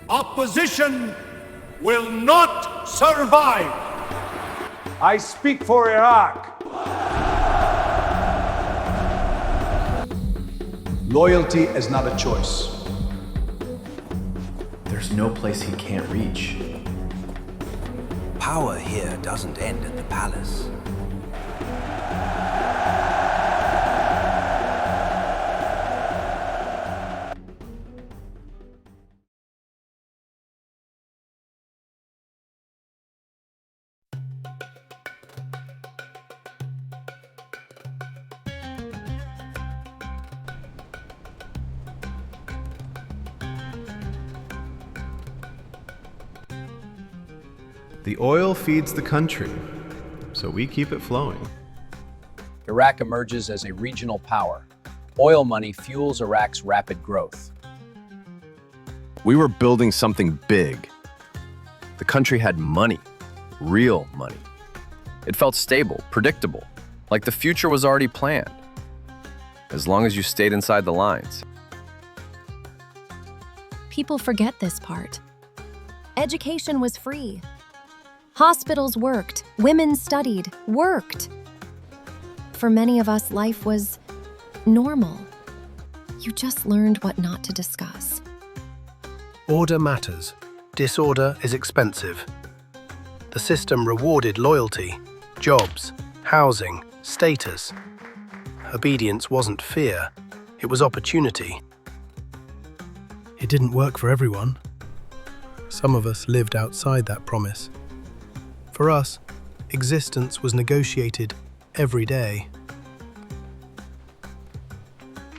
Opposition will not survive. I speak for Iraq. Loyalty is not a choice. There's no place he can't reach. Power here doesn't end at the palace. The oil feeds the country, so we keep it flowing. Iraq emerges as a regional power. Oil money fuels Iraq's rapid growth. We were building something big. The country had money, real money. It felt stable, predictable, like the future was already planned, as long as you stayed inside the lines. People forget this part. Education was free. Hospitals worked, women studied, worked. For many of us, life was normal. You just learned what not to discuss. Order matters. Disorder is expensive. The system rewarded loyalty, jobs, housing, status. Obedience wasn't fear, it was opportunity. It didn't work for everyone. Some of us lived outside that promise. For us, existence was negotiated every day.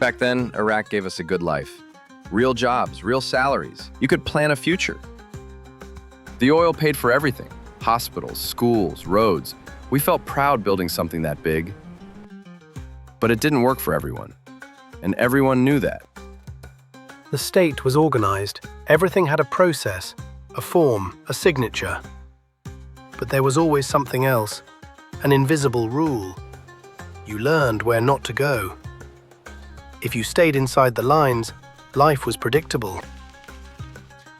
Back then, Iraq gave us a good life. Real jobs, real salaries. You could plan a future. The oil paid for everything. Hospitals, schools, roads. We felt proud building something that big. But it didn't work for everyone. And everyone knew that. The state was organized. Everything had a process, a form, a signature. But there was always something else, an invisible rule. You learned where not to go. If you stayed inside the lines, life was predictable.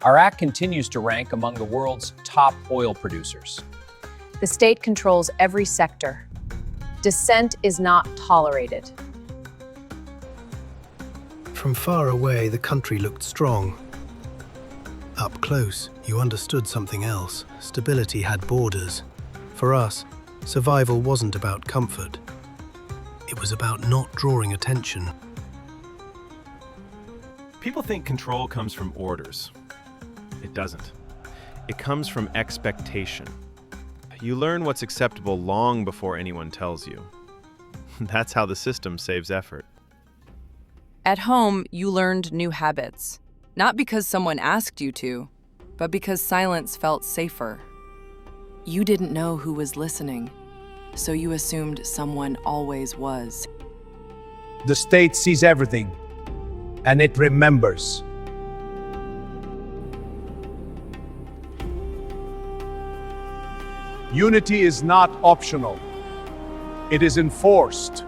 Iraq continues to rank among the world's top oil producers. The state controls every sector. Dissent is not tolerated. From far away, the country looked strong. Up close, you understood something else. Stability had borders. For us, survival wasn't about comfort. It was about not drawing attention. People think control comes from orders. It doesn't. It comes from expectation. You learn what's acceptable long before anyone tells you. That's how the system saves effort. At home, you learned new habits. Not because someone asked you to, but because silence felt safer. You didn't know who was listening, so you assumed someone always was. The state sees everything, and it remembers. Unity is not optional. It is enforced.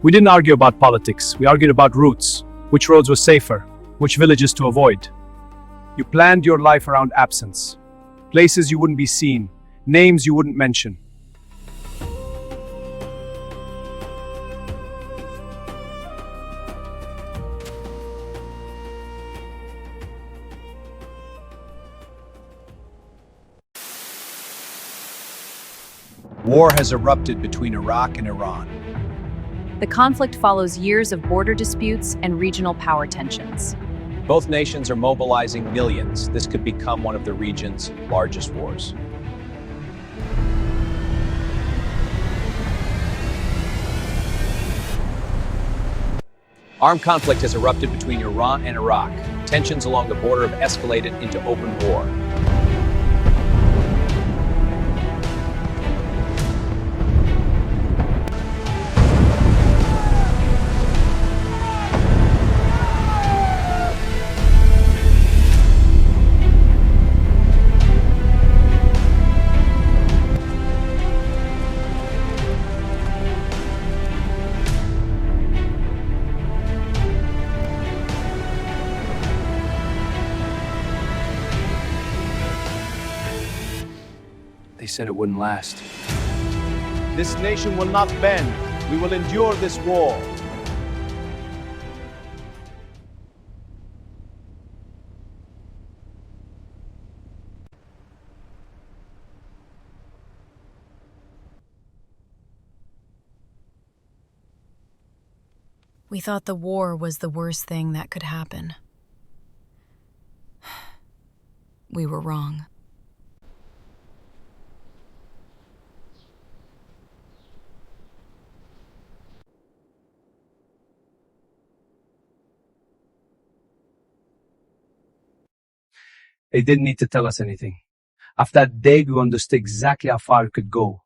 We didn't argue about politics. We argued about routes, which roads were safer, which villages to avoid. You planned your life around absence, places you wouldn't be seen, names you wouldn't mention. War has erupted between Iraq and Iran. The conflict follows years of border disputes and regional power tensions. Both nations are mobilizing millions. This could become one of the region's largest wars. Armed conflict has erupted between Iran and Iraq. Tensions along the border have escalated into open war. They said it wouldn't last. This nation will not bend. We will endure this war. We thought the war was the worst thing that could happen. We were wrong. They didn't need to tell us anything. After that day, we understood exactly how far it could go.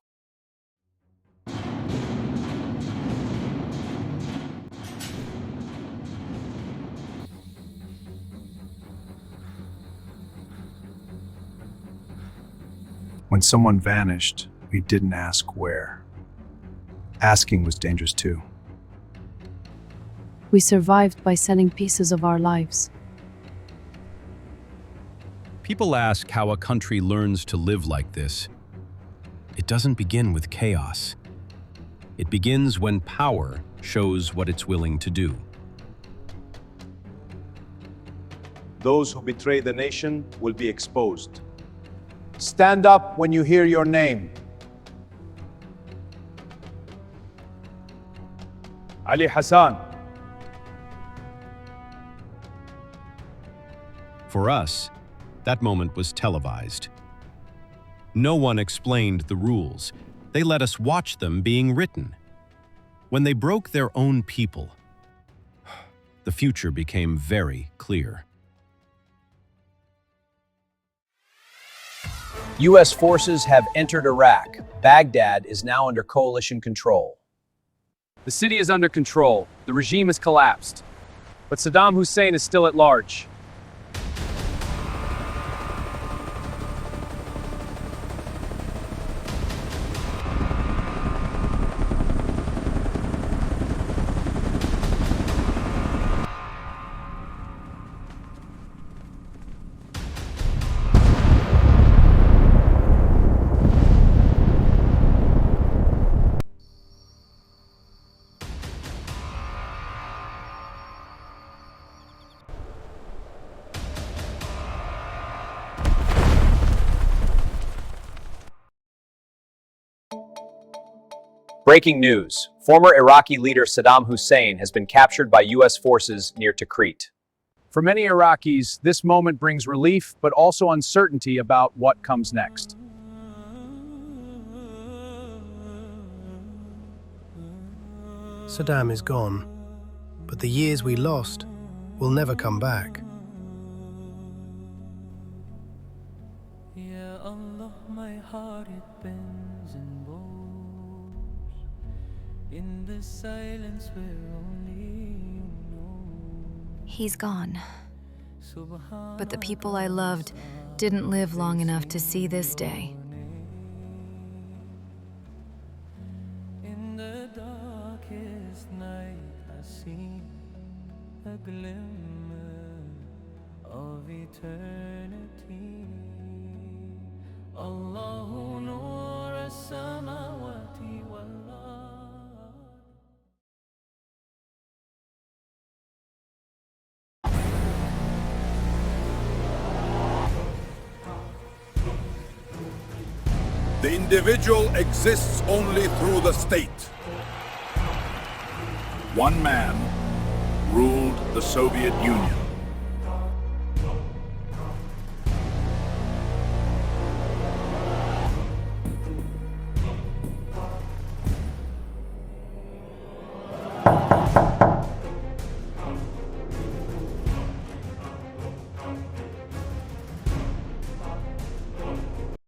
When someone vanished, we didn't ask where. Asking was dangerous too. We survived by selling pieces of our lives. People ask how a country learns to live like this. It doesn't begin with chaos. It begins when power shows what it's willing to do. Those who betray the nation will be exposed. Stand up when you hear your name. Ali Hassan. For us, that moment was televised. No one explained the rules. They let us watch them being written. When they broke their own people, the future became very clear. U.S. forces have entered Iraq. Baghdad is now under coalition control. The city is under control. The regime has collapsed. But Saddam Hussein is still at large. Breaking news. Former Iraqi leader Saddam Hussein has been captured by U.S. forces near Tikrit. For many Iraqis, this moment brings relief, but also uncertainty about what comes next. Saddam is gone, but the years we lost will never come back. Ya Allah, my heart it bends and bows. In the silence where only you know. He's gone. But the people I loved didn't live long enough to see this day. In the darkest night I see a glimmer of eternity. Allahu nur as-samawati wal-ard. The individual exists only through the state. One man ruled the Soviet Union.